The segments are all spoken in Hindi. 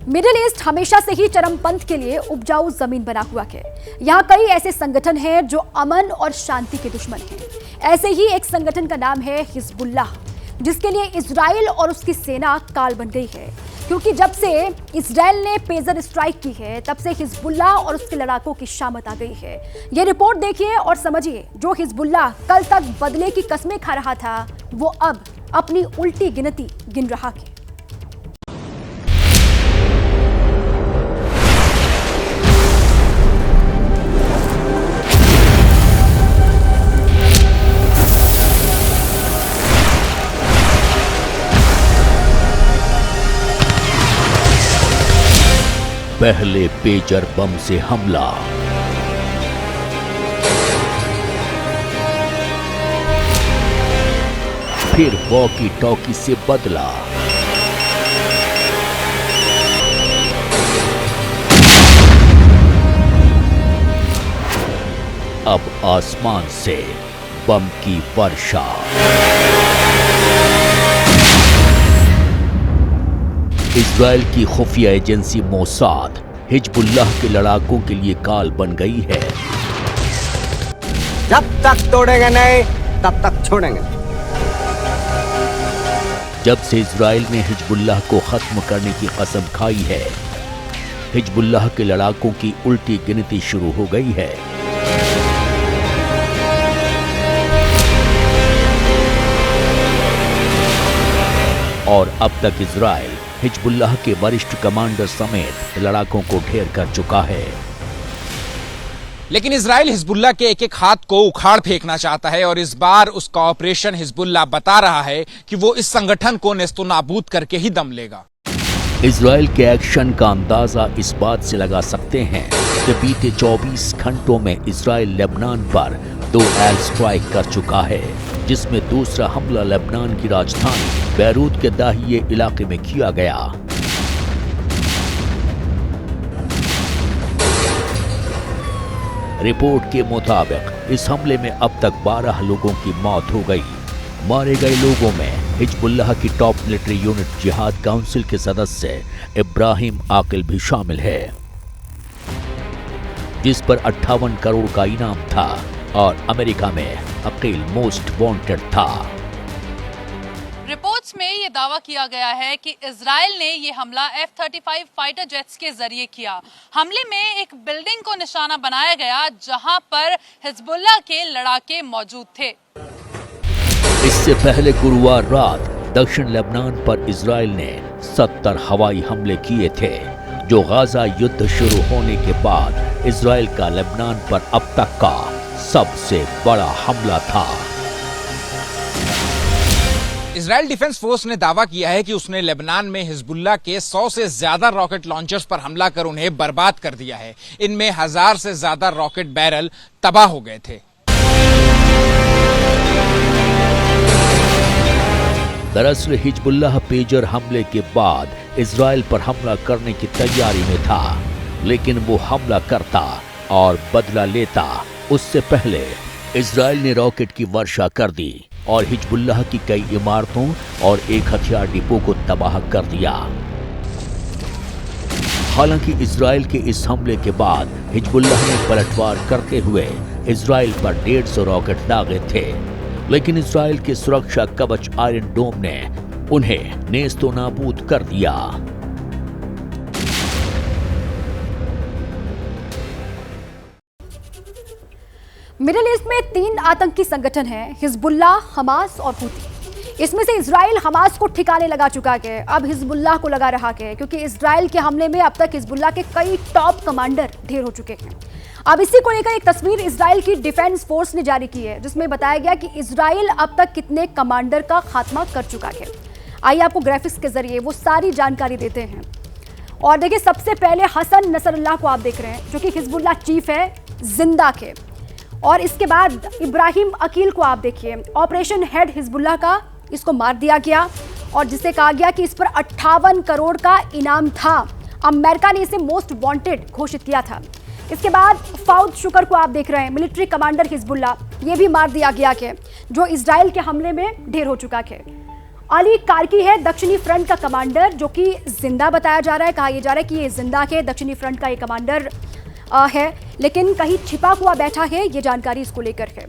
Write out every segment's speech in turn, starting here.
मिडिल ईस्ट हमेशा से ही चरमपंथ के लिए उपजाऊ जमीन बना हुआ है। यहाँ कई ऐसे संगठन हैं जो अमन और शांति के दुश्मन हैं। ऐसे ही एक संगठन का नाम है हिजबुल्लाह, जिसके लिए इजराइल और उसकी सेना काल बन गई है, क्योंकि जब से इजराइल ने पेजर स्ट्राइक की है तब से हिजबुल्लाह और उसके लड़ाकों की शामत आ गई है। ये रिपोर्ट देखिए और समझिए, जो हिजबुल्लाह कल तक बदले की कस्में खा रहा था वो अब अपनी उल्टी गिनती गिन रहा है। पहले पेजर बम से हमला, फिर वॉकी टॉकी से बदला, अब आसमान से बम की वर्षा। इजराइल की खुफिया एजेंसी मोसाद हिजबुल्लाह के लड़ाकों के लिए काल बन गई है। जब तक तोड़ेंगे नहीं तब तक छोड़ेंगे। जब से इजराइल ने हिजबुल्लाह को खत्म करने की कसम खाई है, हिजबुल्लाह के लड़ाकों की उल्टी गिनती शुरू हो गई है। और अब तक इजराइल हिजबुल्लाह के वरिष्ठ कमांडर समेत लड़ाकों को ढेर कर चुका है। लेकिन इजराइल हिजबुल्लाह के एक एक हाथ को उखाड़ फेंकना चाहता है और इस बार उसका ऑपरेशन हिजबुल्लाह बता रहा है कि वो इस संगठन को नेस्तनाबूद करके ही दम लेगा। इजराइल के एक्शन का अंदाजा इस बात से लगा सकते हैं कि बीते 24 घंटों में इजराइल लेबनान पर 2 एयर स्ट्राइक कर चुका है, जिसमें दूसरा हमला लेबनान की राजधानी बैरूत के दाहिए इलाके में किया गया। रिपोर्ट के मुताबिक इस हमले में अब तक 12 लोगों की मौत हो गई। मारे गए लोगों में हिजबुल्लाह की टॉप मिलिट्री यूनिट जिहाद काउंसिल के सदस्य इब्राहिम आकिल भी शामिल है, जिस पर 58 करोड़ का इनाम था और अमेरिका में अकील मोस्ट वांटेड था। रिपोर्ट्स में ये दावा किया गया है कि इजराइल ने ये हमला F-35 फाइटर जेट्स के जरिए किया। हमले में एक बिल्डिंग को निशाना बनाया गया जहां पर हिजबुल्लाह के लड़ाके मौजूद थे। इससे पहले गुरुवार रात दक्षिण लेबनान पर इजराइल ने 70 हवाई हमले किए थे, जो गाजा युद्ध शुरू होने के बाद इजराइल का लेबनान पर अब तक का सबसे बड़ा हमला था। इजराइल डिफेंस फोर्स ने दावा किया है कि उसने लेबनान में हिजबुल्लाह के 100 से ज्यादा रॉकेट लॉन्चर्स पर हमला कर उन्हें बर्बाद कर दिया है। इनमें 1000 से ज्यादा रॉकेट बैरल तबाह हो गए थे। दरअसल हिजबुल्लाह पेजर हमले के बाद इजराइल पर हमला करने की तैयारी में था, लेकिन वो हमला करता और बदला लेता उससे पहले इजराइल ने रॉकेट की वर्षा कर दी और हिजबुल्लाह की कई इमारतों और एक हथियार डिपो को तबाह कर दिया। हालांकि इजराइल के इस हमले के बाद हिजबुल्लाह ने पलटवार करते हुए इजराइल पर 150 रॉकेट दागे थे, लेकिन इजराइल के सुरक्षा कवच आयरन डोम ने उन्हें नेस्तनाबूद कर दिया। मिडिल ईस्ट में 3 आतंकी संगठन हैं, हिजबुल्लाह, हमास और हूती। इसमें से इजराइल हमास को ठिकाने लगा चुका है, अब हिजबुल्लाह को लगा रहा है, क्योंकि इजराइल के हमले में अब तक हिजबुल्लाह के कई टॉप कमांडर ढेर हो चुके हैं। अब इसी को लेकर एक तस्वीर इजराइल की डिफेंस फोर्स ने जारी की है, जिसमें बताया गया कि इजराइल अब तक कितने कमांडर का खात्मा कर चुका है। आइए आपको ग्राफिक्स के जरिए वो सारी जानकारी देते हैं। और देखिए, सबसे पहले हसन नसरुल्लाह को आप देख रहे हैं, जो कि हिजबुल्लाह चीफ है जिंदा के। और इसके बाद इब्राहिम अकील को आप देखिए, ऑपरेशन हेड हिजबुल्लाह का, इसको मार दिया गया और जिसे कहा गया कि इस पर 58 करोड़ का इनाम था। अमेरिका ने इसे मोस्ट वांटेड घोषित किया था। इसके बाद फाउद शुक्र को आप देख रहे हैं, मिलिट्री कमांडर हिजबुल्लाह, ये भी मार दिया गया है, जो इजराइल के हमले में ढेर हो चुका है। अली कारकी है दक्षिणी फ्रंट का कमांडर, जो कि जिंदा बताया जा रहा है। कहा यह जा रहा है कि ये जिंदा के दक्षिणी फ्रंट का ये कमांडर है, लेकिन कहीं छिपा हुआ बैठा है, ये जानकारी इसको लेकर है।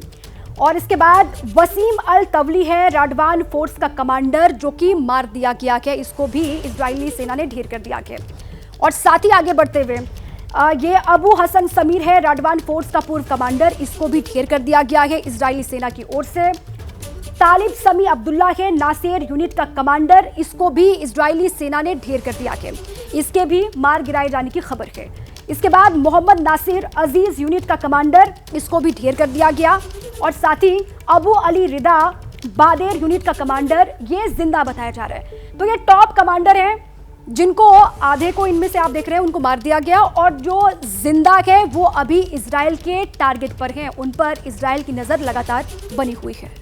और इसके बाद वसीम अल तवली है राडवान फोर्स का कमांडर, जो कि मार दिया गया है। इसको भी इजरायली सेना ने ढेर कर दिया है। और साथ ही आगे बढ़ते हुए ये अबू हसन समीर है राडवान फोर्स का पूर्व कमांडर, इसको भी ढेर कर दिया गया है इजरायली सेना की ओर से। तालिब समी अब्दुल्ला है नासेर यूनिट का कमांडर, इसको भी इजरायली सेना ने ढेर कर दिया है। इसके भी मार गिराए जाने की खबर है। इसके बाद मोहम्मद नासिर अजीज यूनिट का कमांडर, इसको भी ढेर कर दिया गया। और साथ ही अबू अली रिदा बादेर यूनिट का कमांडर, ये जिंदा बताया जा रहा है। तो ये टॉप कमांडर हैं, जिनको आधे को इनमें से आप देख रहे हैं उनको मार दिया गया, और जो जिंदा है वो अभी इजराइल के टारगेट पर हैं। उन पर इजराइल की नजर लगातार बनी हुई है।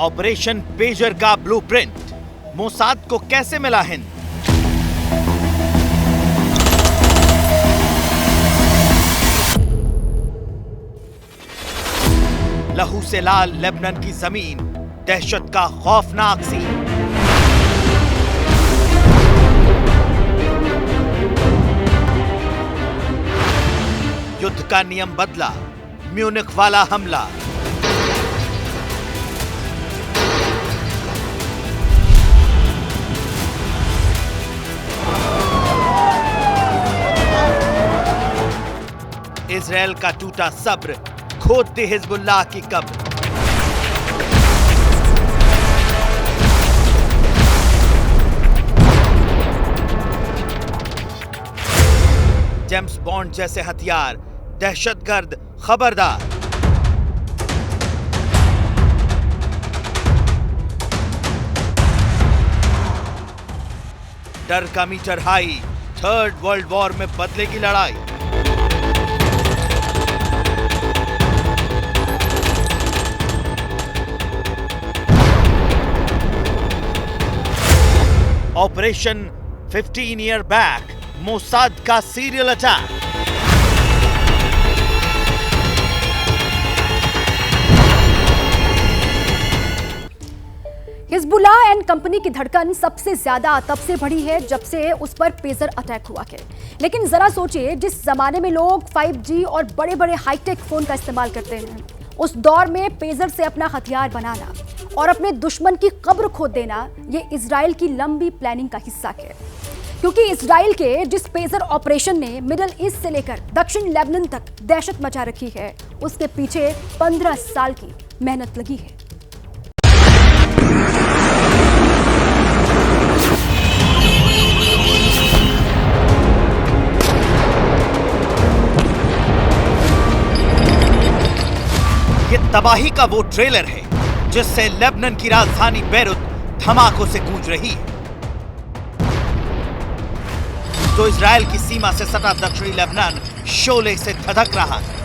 ऑपरेशन पेजर का ब्लूप्रिंट मोसाद को कैसे मिला हिंद? लहू से लाल लेबनान की जमीन, दहशत का खौफनाक सीन। युद्ध का नियम बदला, म्यूनिख वाला हमला। इजराइल का टूटा सब्र, खोदते हिजबुल्लाह की कब्र। जेम्स बॉन्ड जैसे हथियार, दहशतगर्द खबरदार। डर का meter high, third world war में बदलेगी लड़ाई। ऑपरेशन 15 ईयर बैक, मोसाद का serial attack. Hezbollah and company की धड़कन सबसे ज्यादा तब से बढ़ी है जब से उस पर पेजर अटैक हुआ है। लेकिन जरा सोचिए, जिस जमाने में लोग 5G और बड़े बड़े हाईटेक फोन का इस्तेमाल करते हैं, उस दौर में पेजर से अपना हथियार बनाना और अपने दुश्मन की कब्र खोद देना, ये इजराइल की लंबी प्लानिंग का हिस्सा है। क्योंकि इजराइल के जिस पेजर ऑपरेशन ने मिडिल ईस्ट से लेकर दक्षिण लेबनान तक दहशत मचा रखी है, उसके पीछे 15 साल की मेहनत लगी है। ये तबाही का वो ट्रेलर है जिससे लेबनान की राजधानी बेरूत धमाकों से गूंज रही है। तो इजराइल की सीमा से सटा दक्षिणी लेबनान शोले से धधक रहा है।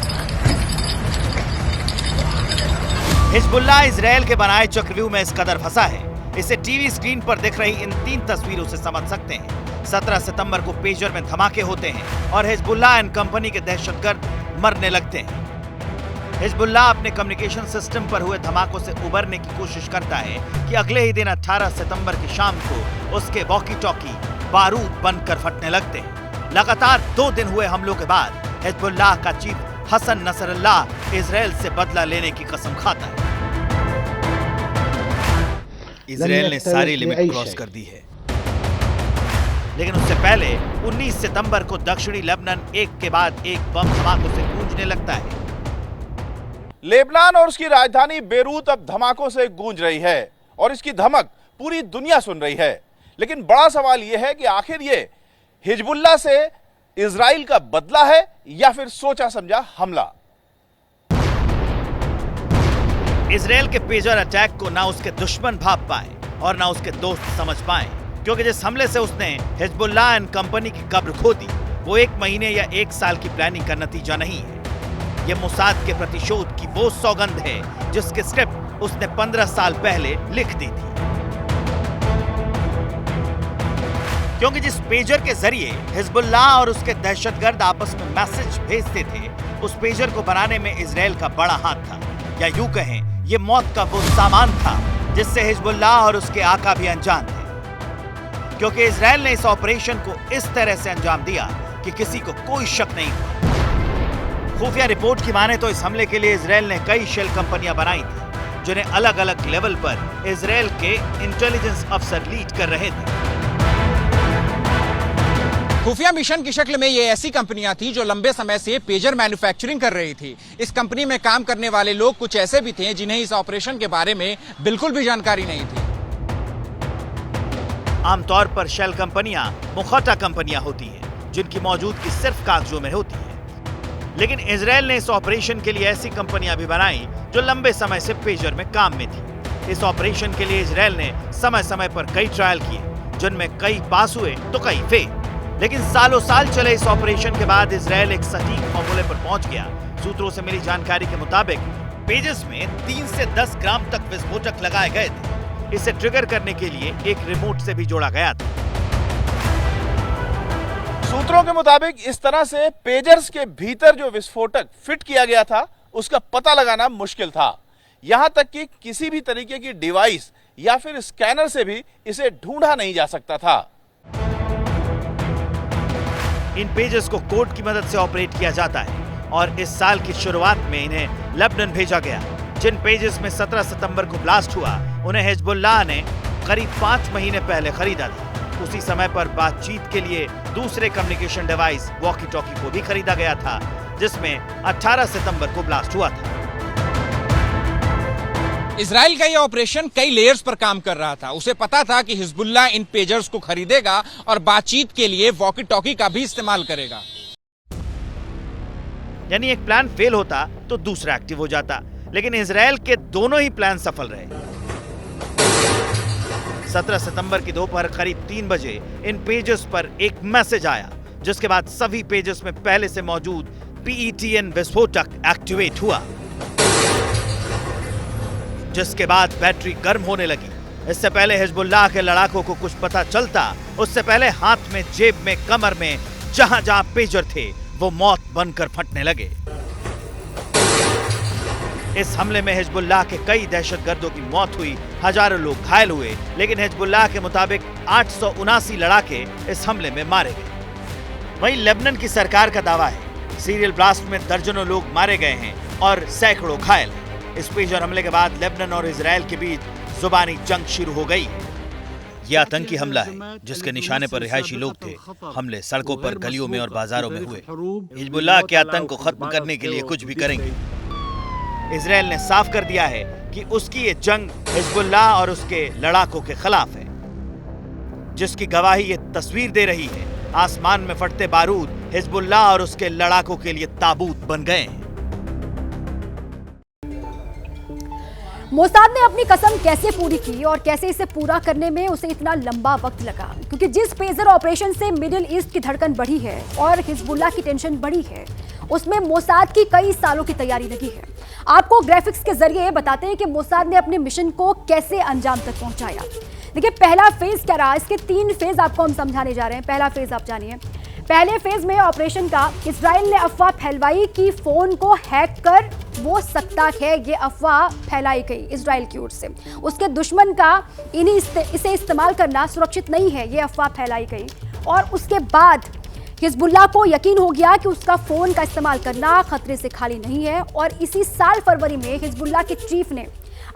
हिजबुल्लाह इजराइल के बनाए चक्रव्यूह में इस कदर फंसा है, इसे टीवी स्क्रीन पर दिख रही इन 3 तस्वीरों से समझ सकते हैं। 17 सितंबर को पेजर में धमाके होते हैं और हिजबुल्लाह एंड कंपनी के दहशतगर्द मरने लगते हैं। हिजबुल्लाह अपने कम्युनिकेशन सिस्टम पर हुए धमाकों से उबरने की कोशिश करता है कि अगले ही दिन 18 सितंबर की शाम को उसके वॉकी टॉकी बारूद बनकर फटने लगते हैं। लगातार 2 दिन हुए हमलों के बाद हिजबुल्लाह का चीफ हसन नसरल्लाह इजराइल से बदला लेने की कसम खाता है। इजराइल ने सारी लिमिट क्रॉस कर दी है, लेकिन उससे पहले 19 सितंबर को दक्षिणी लेबनान एक के बाद एक बम धमाकों से गूंजने लगता है। लेबनान और उसकी राजधानी बेरूत अब धमाकों से गूंज रही है और इसकी धमक पूरी दुनिया सुन रही है। लेकिन बड़ा सवाल यह है कि आखिर ये हिजबुल्लाह से इजराइल का बदला है या फिर सोचा समझा हमला। इजराइल के पेजर अटैक को ना उसके दुश्मन भाप पाए और ना उसके दोस्त समझ पाए, क्योंकि जिस हमले से उसने हिजबुल्लाह एंड कंपनी की कब्र खोदी, वो 1 महीने या 1 साल की प्लानिंग का नतीजा नहीं है। ये मोसाद के प्रतिशोध की वो सौगंध है जिसके स्क्रिप्ट उसने 15 साल पहले लिख दी थी। क्योंकि जिस पेजर के जरिए हिजबुल्लाह और उसके दहशतगर्द आपस में मैसेज भेजते थे, उस पेजर को बनाने में इजराइल का बड़ा हाथ था, या यूं कहें ये मौत का वो सामान था जिससे हिजबुल्लाह और उसके आका भी अनजान थे। क्योंकि इजराइल ने इस ऑपरेशन को इस तरह से अंजाम दिया कि किसी को कोई शक नहीं हुआ। खुफिया रिपोर्ट की माने तो इस हमले के लिए इजराइल ने कई शेल कंपनियां बनाई थी, जिन्हें अलग अलग लेवल पर इजराइल के इंटेलिजेंस अफसर लीड कर रहे थे। खुफिया मिशन की शक्ल में ये ऐसी कंपनियां थी जो लंबे समय से पेजर मैन्युफैक्चरिंग कर रही थी। इस कंपनी में काम करने वाले लोग कुछ ऐसे भी थे जिन्हें इस ऑपरेशन के बारे में बिल्कुल भी जानकारी नहीं थी। आमतौर पर शेल कंपनियां मुखौटा कंपनियां होती हैं, जिनकी मौजूदगी सिर्फ कागजों में होती है। लेकिन इजराइल ने इस ऑपरेशन के लिए ऐसी कंपनियां भी बनाई जो लंबे समय से पेजर में काम में थी। इस ऑपरेशन के लिए इजराइल ने समय समय पर कई ट्रायल किए, जिनमें कई पास हुए तो कई फेल। लेकिन सालों साल चले इस ऑपरेशन के बाद इजराइल एक सटीक फॉर्मूले पर पहुंच गया। सूत्रों से मिली जानकारी के मुताबिक पेजेस में 3 से 10 ग्राम तक विस्फोटक लगाए गए थे। इसे ट्रिगर करने के लिए एक रिमोट से भी जोड़ा गया था। सूत्रों के मुताबिक इस तरह से पेजर्स के भीतर जो विस्फोटक फिट किया गया था, उसका पता लगाना मुश्किल था। यहां तक कि किसी भी तरीके की डिवाइस या फिर स्कैनर से भी इसे ढूंढा नहीं जा सकता था। इन पेजेस को कोड की मदद से ऑपरेट किया जाता है और इस साल की शुरुआत में इन्हें लेबनान भेजा गया। जिन पेजेस में 17 सितंबर को ब्लास्ट हुआ, उन्हें हिजबुल्लाह ने करीब 5 महीने पहले खरीदा था। उसी समय पर बातचीत के लिए दूसरे कम्युनिकेशन डिवाइस वॉकी टॉकी को भी खरीदा गया था, जिसमें 18 सितंबर को ब्लास्ट हुआ था। इजराइल का यह ऑपरेशन कई लेयर्स पर काम कर रहा था। उसे पता था कि हिजबुल्लाह इन पेजर्स को खरीदेगा और बातचीत के लिए वॉकी टॉकी का भी इस्तेमाल करेगा। यानी एक प्लान फेल होता तो दूसरा एक्टिव हो जाता, लेकिन इजराइल के दोनों ही प्लान सफल रहे। 17 सितंबर की दोपहर करीब 3 बजे इन पेजेस पर एक मैसेज आया, जिसके बाद सभी पेजेस में पहले से मौजूद PETN विस्फोटक एक्टिवेट हुआ, जिसके बाद बैटरी गर्म होने लगी। इससे पहले हिजबुल्लाह के लड़ाकों को कुछ पता चलता, उससे पहले हाथ में, जेब में, कमर में जहां जहां पेजर थे वो मौत बनकर फटने लगे। इस हमले में हिजबुल्लाह के कई दहशतगर्दों की मौत हुई, हजारों लोग घायल हुए, लेकिन हिजबुल्लाह के मुताबिक 879 लड़ाके इस हमले में मारे गए। वहीं लेबनान की सरकार का दावा है सीरियल ब्लास्ट में दर्जनों लोग मारे गए हैं और सैकड़ों घायल हैं। इस पेजर हमले के बाद लेबनान और इजराइल के बीच जुबानी जंग शुरू हो गई। यह आतंकी हमला है जिसके निशाने पर रिहायशी लोग थे। हमले सड़कों पर, गलियों में और बाजारों में हुए। हिजबुल्लाह के आतंक को खत्म करने के लिए कुछ भी करेंगे। इजराइल ने साफ कर दिया है कि उसकी ये जंग हिजबुल्लाह और उसके लड़ाकों के खिलाफ है, जिसकी गवाही ये तस्वीर दे रही है। आसमान में फटते बारूद हिजबुल्लाह और उसके लड़ाकों के लिए ताबूत बन गए हैं। मोसाद ने अपनी कसम कैसे पूरी की और कैसे इसे पूरा करने में उसे इतना लंबा वक्त लगा, क्योंकि जिस पेजर ऑपरेशन से मिडिल ईस्ट की धड़कन बढ़ी है और हिजबुल्लाह की टेंशन बढ़ी है, उसमें मोसाद की कई सालों की तैयारी लगी है। आपको ग्राफिक्स के जरिए बताते हैं कि मोसाद ने अपने मिशन को कैसे अंजाम तक पहुंचाया। देखिए, पहला फेज क्या रहा, इसके 3 फेज आपको हम समझाने जा रहे हैं। पहला फेज आप जानिए। पहले फेज में ऑपरेशन का इजराइल ने अफवाह फैलवाई कि फोन को हैक कर वो सकता है, ये अफवाह फैलाई गई इजराइल की ओर से। उसके दुश्मन का इसे इस्तेमाल करना सुरक्षित नहीं है, ये अफवाह फैलाई गई। और उसके बाद हिजबुल्लाह को यकीन हो गया कि उसका फोन का इस्तेमाल करना खतरे से खाली नहीं है। और इसी साल फरवरी में हिजबुल्लाह के चीफ ने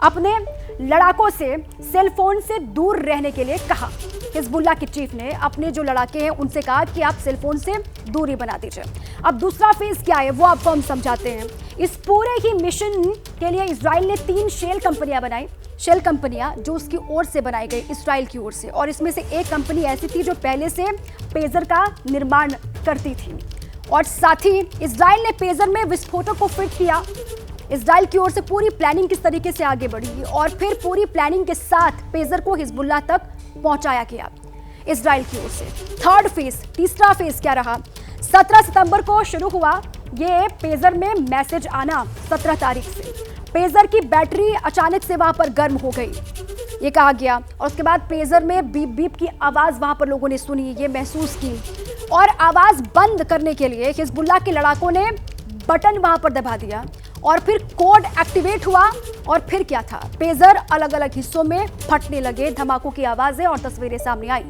अपने लड़ाकों से सेल फोन से दूर रहने के लिए कहा। हिजबुल्लाह के चीफ ने अपने जो लड़ाके हैं उनसे कहा कि आप सेल फोन से दूरी बना दीजिए। अब दूसरा फेज क्या है वो आपको हम समझाते हैं। इस पूरे ही मिशन के लिए इजराइल ने 3 शेल कंपनियां बनाई। शेल कंपनियां जो उसकी ओर से बनाई गई, इजराइल की ओर से। और इसमें से एक कंपनी ऐसी थी जो पहले से पेजर का निर्माण करती थी। और साथ ही इजराइल ने पेजर में विस्फोटक को फिट किया। इजराइल की ओर से पूरी प्लानिंग किस तरीके से आगे बढ़ी और फिर पूरी प्लानिंग के साथ पेजर को हिजबुल्लाह तक पहुंचाया गया इजराइल की ओर से। थर्ड फेज, तीसरा फेज क्या रहा? 17 सितंबर को शुरू हुआ ये पेजर में मैसेज आना 17 तारीख से। पेजर की बैटरी अचानक से वहां पर गर्म हो गई, ये कहा गया। और उसके बाद पेजर में बीप बीप की आवाज वहां पर लोगों ने सुनी, ये महसूस की, और आवाज बंद करने के लिए हिजबुल्लाह के लड़ाकों ने बटन वहां पर दबा दिया और फिर कोड एक्टिवेट हुआ। और फिर क्या था, पेजर अलग अलग हिस्सों में फटने लगे, धमाकों की आवाजें और तस्वीरें सामने आई।